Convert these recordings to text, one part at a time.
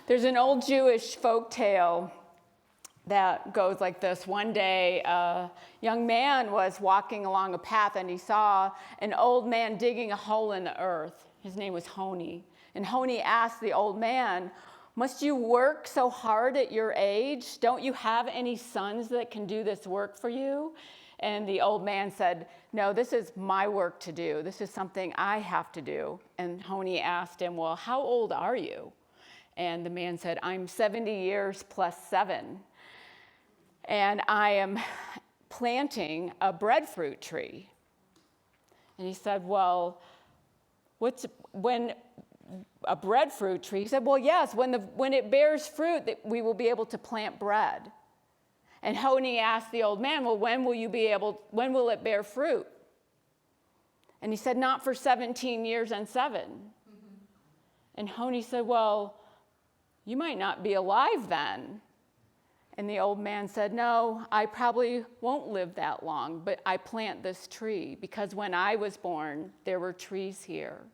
There's an old Jewish folk tale that goes like this. One day, a young man was walking along a path and he saw an old man digging a hole in the earth. His name was Honi. And Honi asked the old man, "Must you work so hard at your age? Don't you have any sons that can do this work for you?" And the old man said, "No, this is my work to do. This is something I have to do." And Honi asked him, "Well, how old are you?" And the man said, "I'm 70 years plus 7. And I am planting a breadfruit tree." And he said, "Well, when a breadfruit tree?" He said, "Well, yes, when it bears fruit, that we will be able to plant bread." And Honi asked the old man, "Well, when will it bear fruit?" And he said, "Not for 17 years and 7. And Honi said, "Well, you might not be alive then." And the old man said, "No, I probably won't live that long, but I plant this tree because when I was born, there were trees here.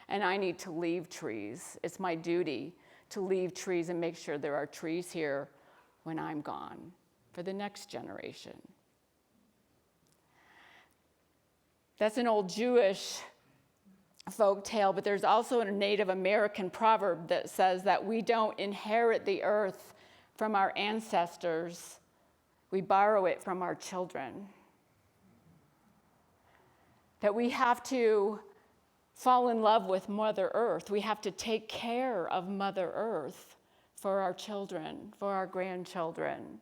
And I need to leave trees. It's my duty to leave trees and make sure there are trees here when I'm gone for the next generation." That's an old Jewish folk tale, but there's also a Native American proverb that says that we don't inherit the earth from our ancestors, we borrow it from our children. That we have to fall in love with Mother Earth. We have to take care of Mother Earth for our children, for our grandchildren.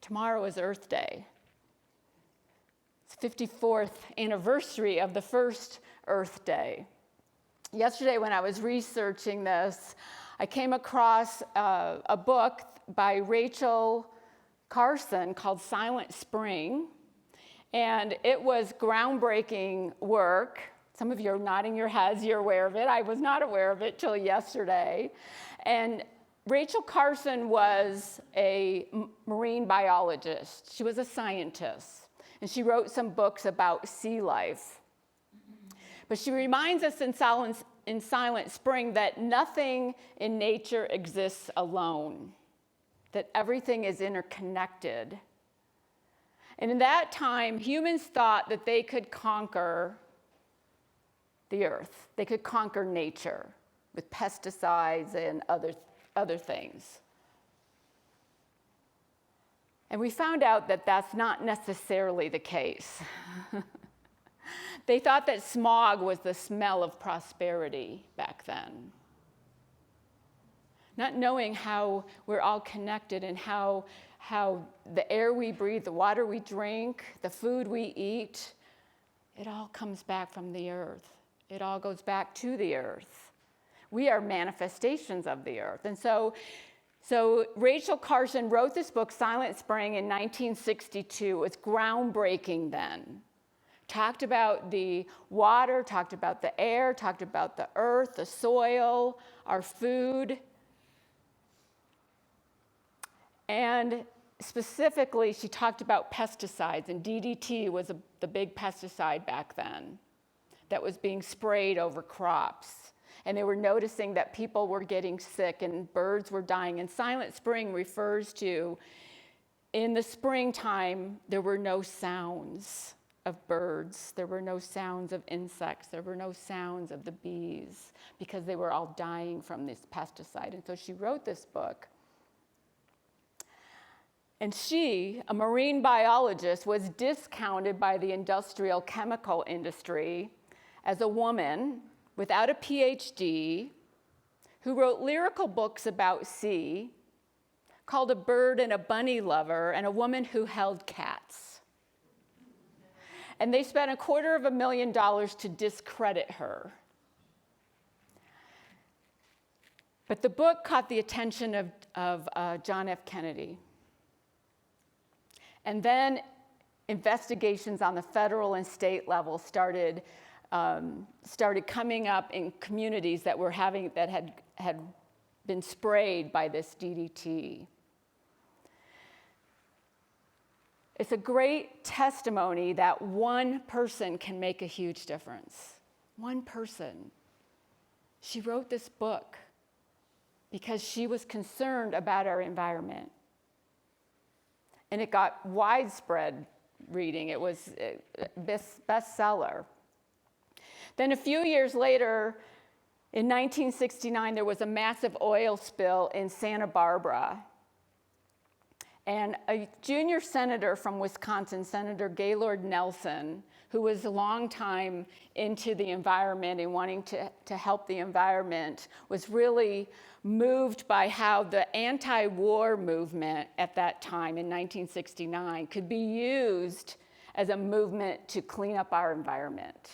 Tomorrow is Earth Day. It's the 54th anniversary of the first Earth Day. Yesterday when I was researching this, I came across a book by Rachel Carson called Silent Spring, and it was groundbreaking work. Some of you are nodding your heads, you're aware of it. I was not aware of it till yesterday. And Rachel Carson was a marine biologist. She was a scientist, and she wrote some books about sea life. But she reminds us in Silent Spring that nothing in nature exists alone, that everything is interconnected. And in that time, humans thought that they could conquer the earth. They could conquer nature with pesticides and other things. And we found out that that's not necessarily the case. They thought that smog was the smell of prosperity back then. Not knowing how we're all connected and how the air we breathe, the water we drink, the food we eat, it all comes back from the earth. It all goes back to the earth. We are manifestations of the earth. And so Rachel Carson wrote this book, Silent Spring, in 1962. It was groundbreaking then. Talked about the water, talked about the air, talked about the earth, the soil, our food. And specifically, she talked about pesticides, and DDT was the big pesticide back then that was being sprayed over crops. And they were noticing that people were getting sick and birds were dying. And Silent Spring refers to, in the springtime, there were no sounds of birds. There were no sounds of insects. There were no sounds of the bees because they were all dying from this pesticide. And so she wrote this book. And she, a marine biologist, was discounted by the industrial chemical industry as a woman without a PhD who wrote lyrical books about sea, called A Bird and a Bunny Lover, and a woman who held cats. And they spent $250,000 to discredit her. But the book caught the attention of John F. Kennedy. And then investigations on the federal and state level started coming up in communities that had been sprayed by this DDT. It's a great testimony that one person can make a huge difference. One person. She wrote this book because she was concerned about our environment. And it got widespread reading. It was a bestseller. Then a few years later, in 1969, there was a massive oil spill in Santa Barbara. And a junior senator from Wisconsin, Senator Gaylord Nelson, who was a long time into the environment and wanting to help the environment, was really moved by how the anti-war movement at that time in 1969 could be used as a movement to clean up our environment.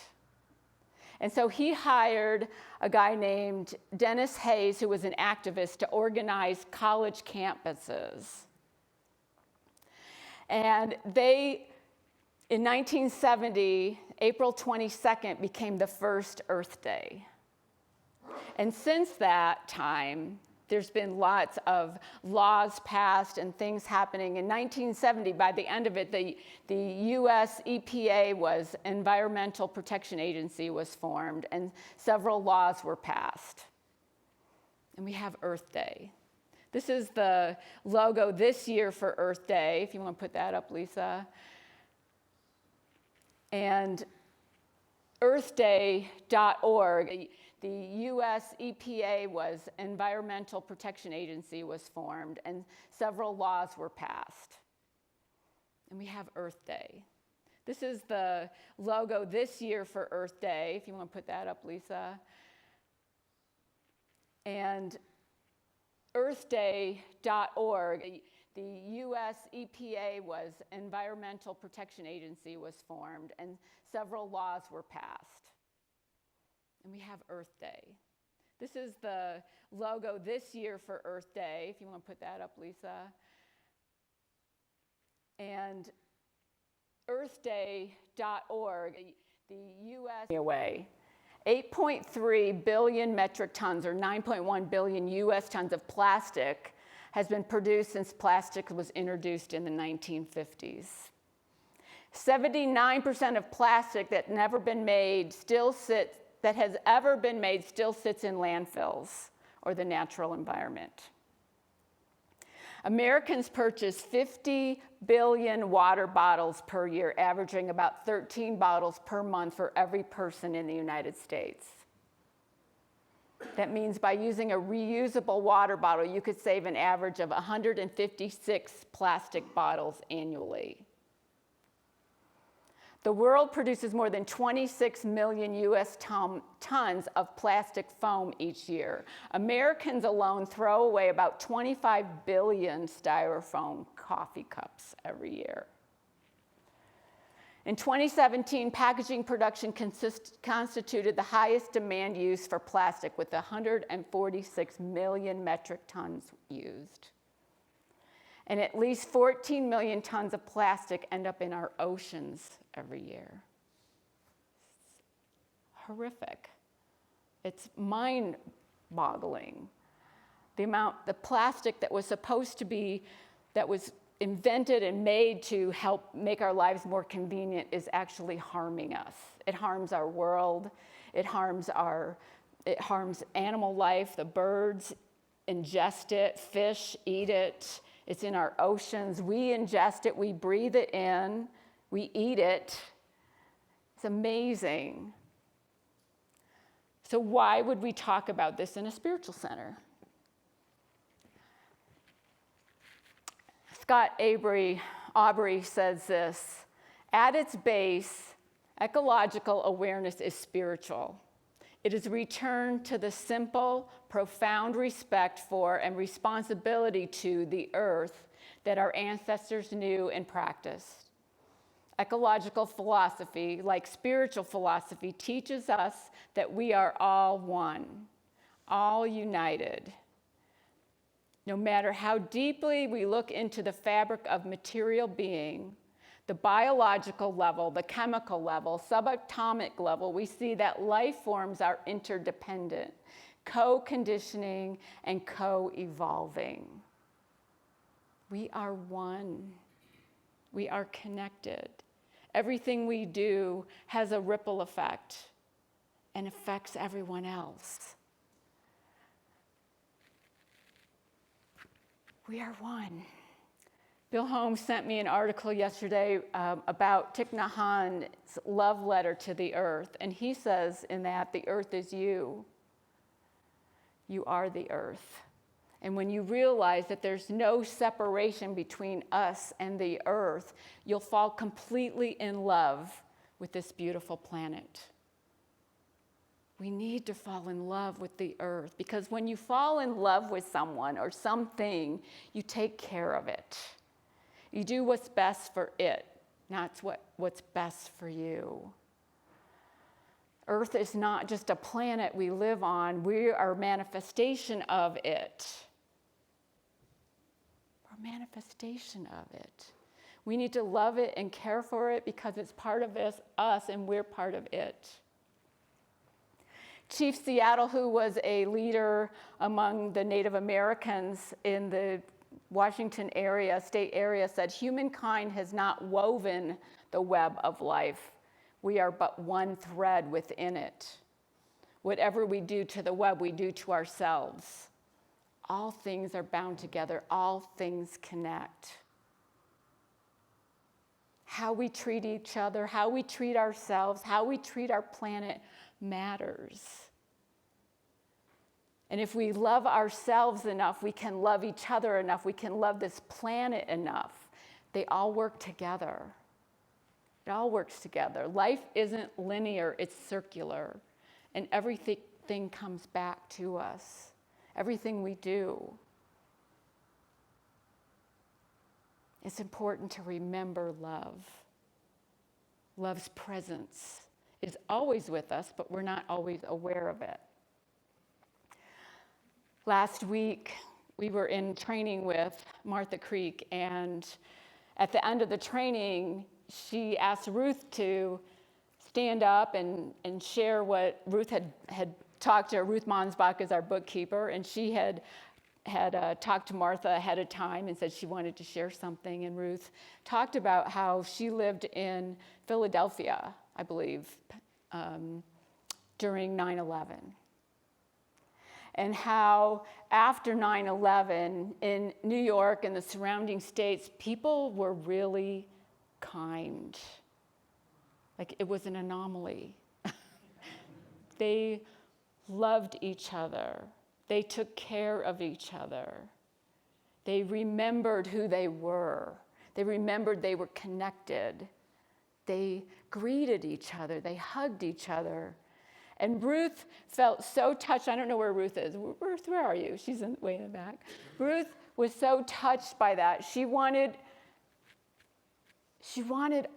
And so he hired a guy named Dennis Hayes, who was an activist, to organize college campuses. And they, in 1970, April 22nd became the first Earth Day. And since that time, there's been lots of laws passed and things happening. In 1970, by the end of it, the US EPA was Environmental Protection Agency was formed, and several laws were passed. And we have Earth Day. This is the logo this year for Earth Day, if you want to put that up, Lisa. And earthday.org, the US EPA was Environmental Protection Agency was formed, and several laws were passed. And we have Earth Day. This is the logo this year for Earth Day, if you want to put that up, Lisa. And earthday.org, the US EPA was Environmental Protection Agency was formed, and several laws were passed. And we have Earth Day. This is the logo this year for Earth Day, if you want to put that up, Lisa. And earthday.org, the US away. 8.3 billion metric tons, or 9.1 billion US tons of plastic has been produced since plastic was introduced in the 1950s. 79% of plastic that has ever been made still sits in landfills or the natural environment. Americans purchase 50 billion water bottles per year, averaging about 13 bottles per month for every person in the United States. That means by using a reusable water bottle, you could save an average of 156 plastic bottles annually. The world produces more than 26 million US tons of plastic foam each year. Americans alone throw away about 25 billion styrofoam coffee cups every year. In 2017, packaging production constituted the highest demand use for plastic, with 146 million metric tons used. And at least 14 million tons of plastic end up in our oceans every year. It's horrific. It's mind-boggling. The plastic that was supposed to be, that was invented and made to help make our lives more convenient, is actually harming us. It harms our world. It harms animal life. The birds ingest it. Fish eat it. It's in our oceans. We ingest it. We breathe it in. We eat it. It's amazing. So why would we talk about this in a spiritual center? Scott Aubrey says this: at its base, ecological awareness is spiritual. It is a return to the simple, profound respect for and responsibility to the earth that our ancestors knew and practiced. Ecological philosophy, like spiritual philosophy, teaches us that we are all one, all united. No matter how deeply we look into the fabric of material being, the biological level, the chemical level, subatomic level, we see that life forms are interdependent, co-conditioning and co-evolving. We are one. We are connected. Everything we do has a ripple effect and affects everyone else. We are one. Bill Holmes sent me an article yesterday about Thich Nhat Hanh's love letter to the earth. And he says in that, the earth is you. You are the earth. And when you realize that there's no separation between us and the earth, you'll fall completely in love with this beautiful planet. We need to fall in love with the earth, because when you fall in love with someone or something, you take care of it. You do what's best for it, not what's best for you. Earth is not just a planet we live on. We are a manifestation of it. We're a manifestation of it. We need to love it and care for it because it's part of us and we're part of it. Chief Seattle, who was a leader among the Native Americans in the Washington area, state area, said, humankind has not woven the web of life. We are but one thread within it. Whatever we do to the web, we do to ourselves. All things are bound together. All things connect. How we treat each other, how we treat ourselves, how we treat our planet matters. And if we love ourselves enough, we can love each other enough, we can love this planet enough. They all work together. It all works together. Life isn't linear, it's circular. And everything comes back to us. Everything we do. It's important to remember love. Love's presence is always with us, but we're not always aware of it. Last week, we were in training with Martha Creek, and at the end of the training, she asked Ruth to stand up and share what Ruth had talked to. Ruth Monsbach is our bookkeeper, and she had talked to Martha ahead of time and said she wanted to share something. And Ruth talked about how she lived in Philadelphia, I believe, during 9/11. And how after 9/11 in New York and the surrounding states, people were really kind. Like it was an anomaly. They loved each other. They took care of each other. They remembered who they were. They remembered they were connected. They greeted each other. They hugged each other. And Ruth felt so touched. I don't know where Ruth is. Ruth, where are you? She's way in the back. Ruth was so touched by that. She wanted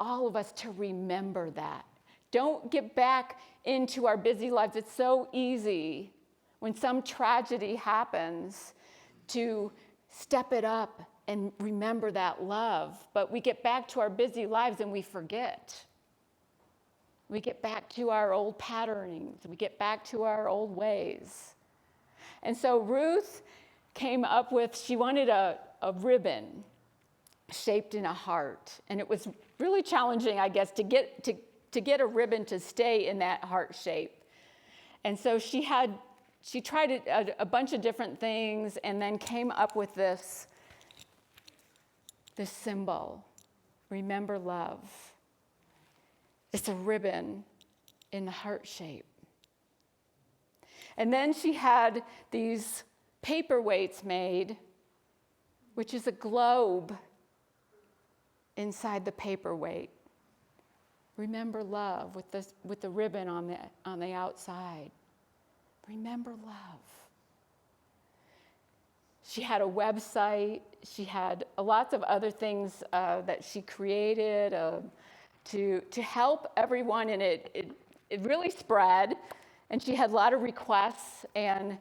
all of us to remember that. Don't get back into our busy lives. It's so easy when some tragedy happens to step it up and remember that love. But we get back to our busy lives and we forget. We get back to our old patternings. We get back to our old ways. And so Ruth came up with, she wanted a ribbon shaped in a heart. And it was really challenging, I guess, to get a ribbon to stay in that heart shape. And so she tried a bunch of different things and then came up with this symbol. Remember love. It's a ribbon in the heart shape. And then she had these paperweights made, which is a globe inside the paperweight. Remember love with the ribbon on the outside. Remember love. She had a website. She had lots of other things that she created to help everyone, and it really spread. And she had a lot of requests, and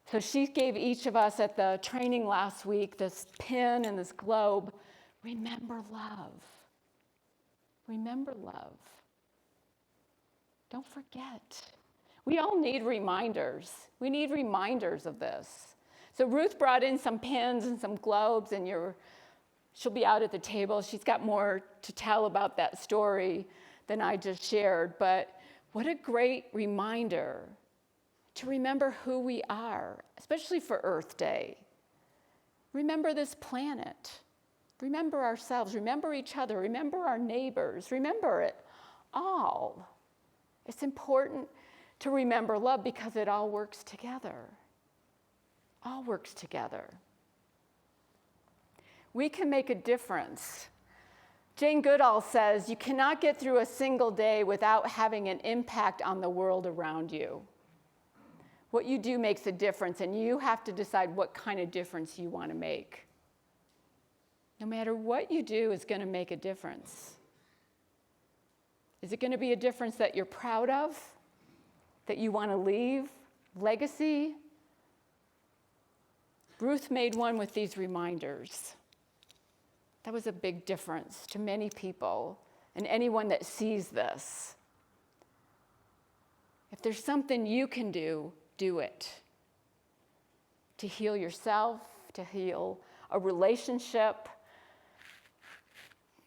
so she gave each of us at the training last week this pin and this globe. Remember love. Remember love. Don't forget. We all need reminders. We need reminders of this. So Ruth brought in some pins and some globes, and she'll be out at the table. She's got more to tell about that story than I just shared, but what a great reminder to remember who we are, especially for Earth Day. Remember this planet. Remember ourselves. Remember each other. Remember our neighbors. Remember it all. It's important to remember love because it all works together. All works together. We can make a difference. Jane Goodall says, you cannot get through a single day without having an impact on the world around you. What you do makes a difference, and you have to decide what kind of difference you want to make. No matter what you do is going to make a difference. Is it going to be a difference that you're proud of? That you want to leave? Legacy? Ruth made one with these reminders. That was a big difference to many people and anyone that sees this. If there's something you can do, do it. To heal yourself, to heal a relationship.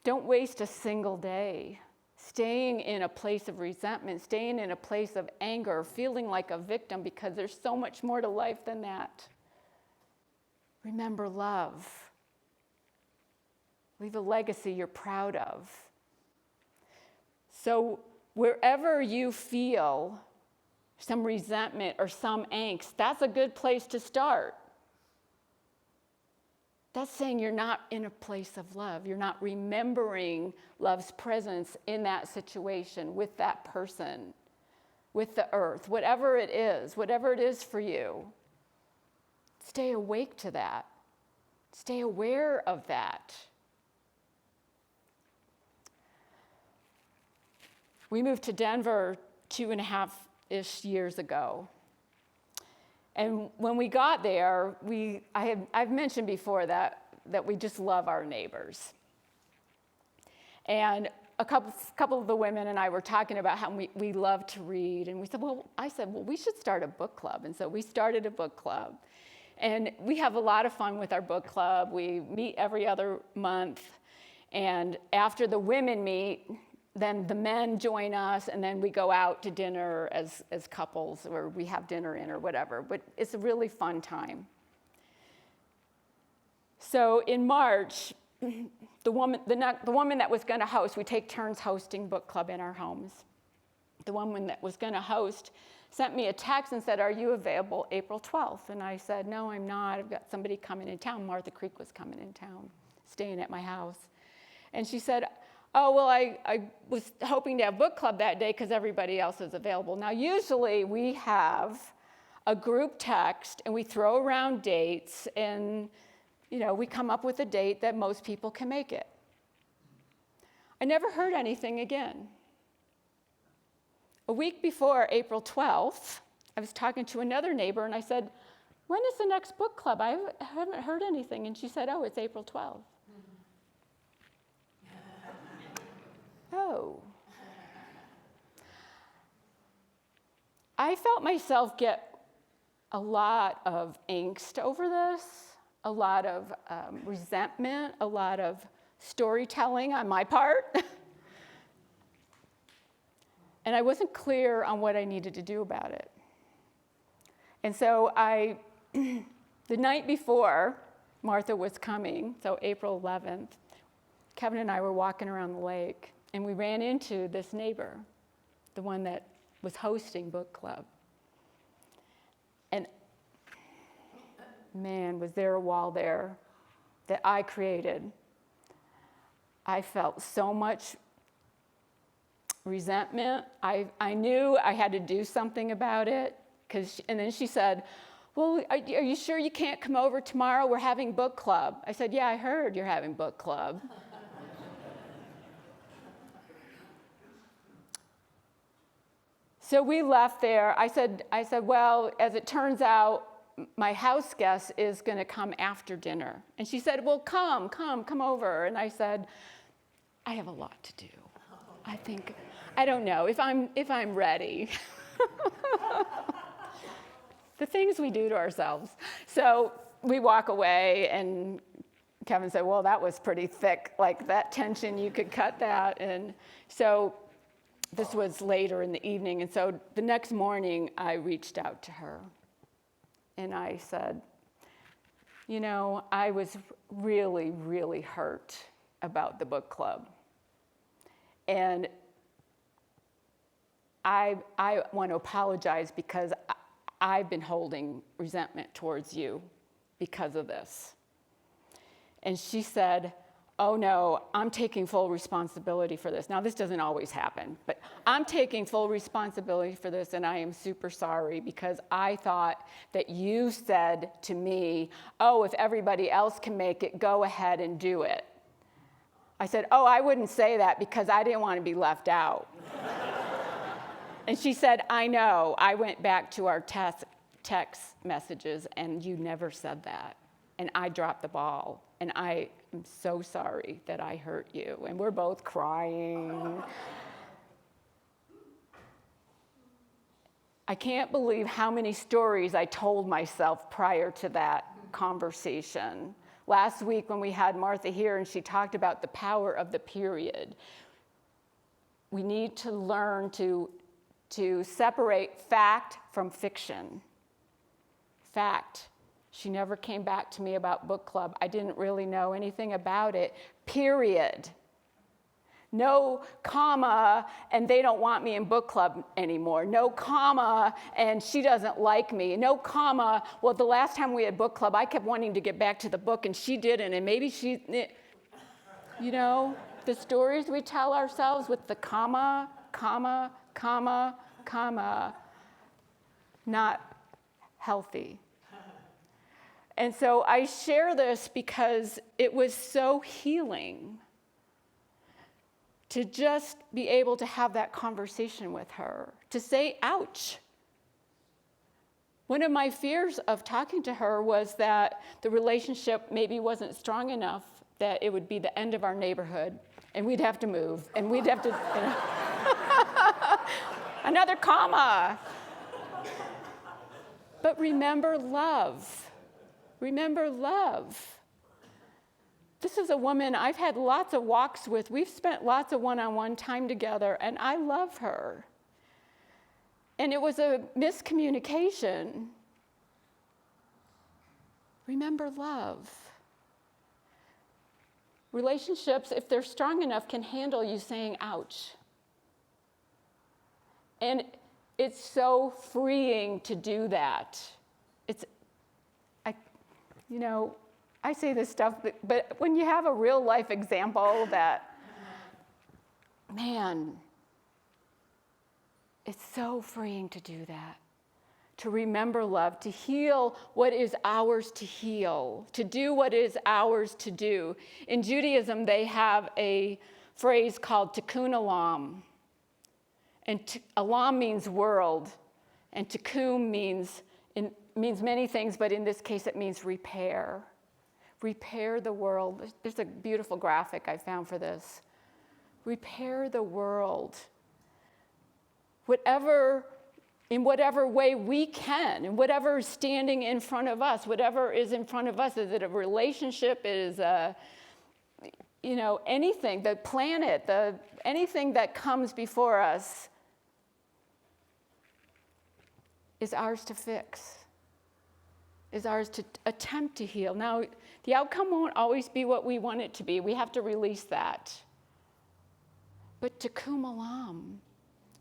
Don't waste a single day staying in a place of resentment, staying in a place of anger, feeling like a victim, because there's so much more to life than that. Remember love. Leave a legacy you're proud of. So wherever you feel some resentment or some angst, that's a good place to start. That's saying you're not in a place of love. You're not remembering love's presence in that situation, with that person, with the earth, whatever it is for you. Stay awake to that. Stay aware of that. We moved to Denver 2.5-ish years ago. And when we got there, I've mentioned before that we just love our neighbors. And a couple of the women and I were talking about how we love to read. And I said, we should start a book club. And so we started a book club. And we have a lot of fun with our book club. We meet every other month. And after the women meet, then the men join us, and then we go out to dinner as couples, or we have dinner in or whatever. But it's a really fun time. So in March, the woman that was going to host, we take turns hosting book club in our homes. The woman that was going to host sent me a text and said, "Are you available April 12th?" And I said, "No, I'm not. I've got somebody coming in town." Martha Creek was coming in town, staying at my house. And she said, "Oh, well, I was hoping to have book club that day because everybody else is available." Now, usually we have a group text and we throw around dates, and we come up with a date that most people can make it. I never heard anything again. A week before April 12th, I was talking to another neighbor and I said, "When is the next book club? I haven't heard anything." And she said, "Oh, it's April 12th. Oh. I felt myself get a lot of angst over this, a lot of resentment, a lot of storytelling on my part. And I wasn't clear on what I needed to do about it. And so the night before Martha was coming, so April 11th, Kevin and I were walking around the lake, and we ran into this neighbor, the one that was hosting book club. And man, was there a wall there that I created. I felt so much resentment. I knew I had to do something about it. And then she said, "Well, are you sure you can't come over tomorrow? We're having book club." I said, "Yeah, I heard you're having book club." So we left there. I said, "Well, as it turns out, my house guest is going to come after dinner." And she said, "Well, come over." And I said, "I have a lot to do. I don't know if I'm ready." The things we do to ourselves. So we walk away, and Kevin said, "Well, that was pretty thick, like that tension, you could cut that." And so this was later in the evening, and so the next morning I reached out to her. And I said, You know, I was really, really hurt about the book club. And I want to apologize because I've been holding resentment towards you because of this. And she said, oh no, I'm taking full responsibility for this. Now, this doesn't always happen, but I'm taking full responsibility for this, and I am super sorry because I thought that you said to me, oh, if everybody else can make it, go ahead and do it. I said, oh, I wouldn't say that because I didn't want to be left out. And she said, I know. I went back to our text messages, and you never said that. And I dropped the ball, and I am so sorry that I hurt you. And we're both crying. I can't believe how many stories I told myself prior to that conversation. Last week when we had Martha here and she talked about the power of the period, we need to learn to separate fact from fiction. Fact. She never came back to me about book club. I didn't really know anything about it, period. No comma, and they don't want me in book club anymore. No comma, and she doesn't like me. No comma, well, the last time we had book club, I kept wanting to get back to the book, and she didn't, and maybe she, you know, the stories we tell ourselves with the comma, comma, comma, comma, not healthy. And so I share this because it was so healing to just be able to have that conversation with her, to say, ouch. One of my fears of talking to her was that the relationship maybe wasn't strong enough that it would be the end of our neighborhood, and we'd have to move, and we'd have to, you know. Another comma. But remember love. Remember love. This is a woman I've had lots of walks with. We've spent lots of one-on-one time together, and I love her. And it was a miscommunication. Remember love. Relationships, if they're strong enough, can handle you saying, ouch. And it's so freeing to do that. You know, I say this stuff, but when you have a real life example that, man, it's so freeing to do that. To remember love, to heal what is ours to heal, to do what is ours to do. In Judaism, they have a phrase called tikkun olam. And olam means world, and tikkun means many things, but in this case it means repair. Repair the world. There's a beautiful graphic I found for this. Repair the world. In whatever way we can, and whatever is standing in front of us, whatever is in front of us, is it a relationship, is anything, the planet, anything that comes before us is ours to fix. Is ours to attempt to heal. Now, the outcome won't always be what we want it to be. We have to release that. But tikkun olam,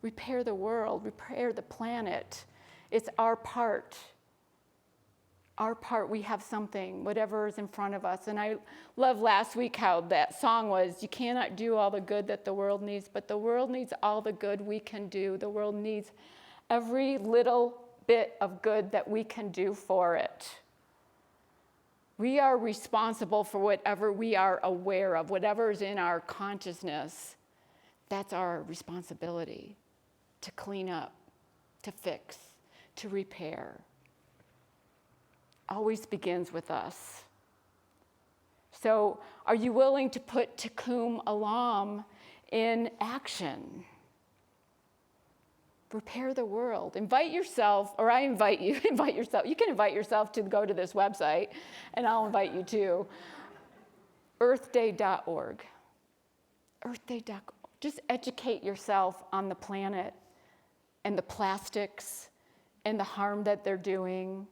repair the world, repair the planet. It's our part. Our part, we have something, whatever is in front of us. And I love last week how that song was, you cannot do all the good that the world needs, but the world needs all the good we can do. The world needs every little bit of good that we can do for it. We are responsible for whatever we are aware of, whatever is in our consciousness. That's our responsibility to clean up, to fix, to repair. Always begins with us. So, are you willing to put tikkun olam in action? Repair the world. Invite yourself, or I invite you, invite yourself. You can invite yourself to go to this website, and I'll invite you too. earthday.org. earthday.org. Just educate yourself on the planet and the plastics and the harm that they're doing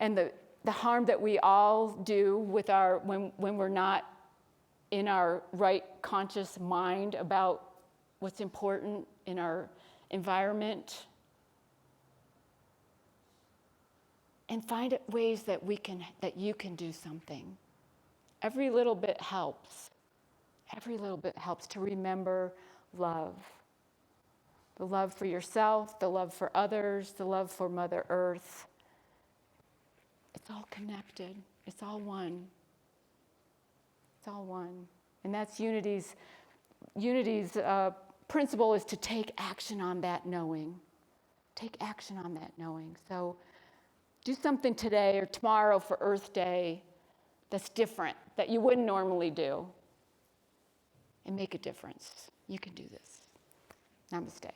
and the harm that we all do with our when we're not in our right conscious mind about what's important in our environment. And find ways that you can do something. Every little bit helps. Every little bit helps to remember love. The love for yourself, the love for others, the love for Mother Earth. It's all connected. It's all one. It's all one. And that's Unity's principle, is to take action on that knowing. Take action on that knowing. So do something today or tomorrow for Earth Day that's different, that you wouldn't normally do. And make a difference. You can do this. Namaste.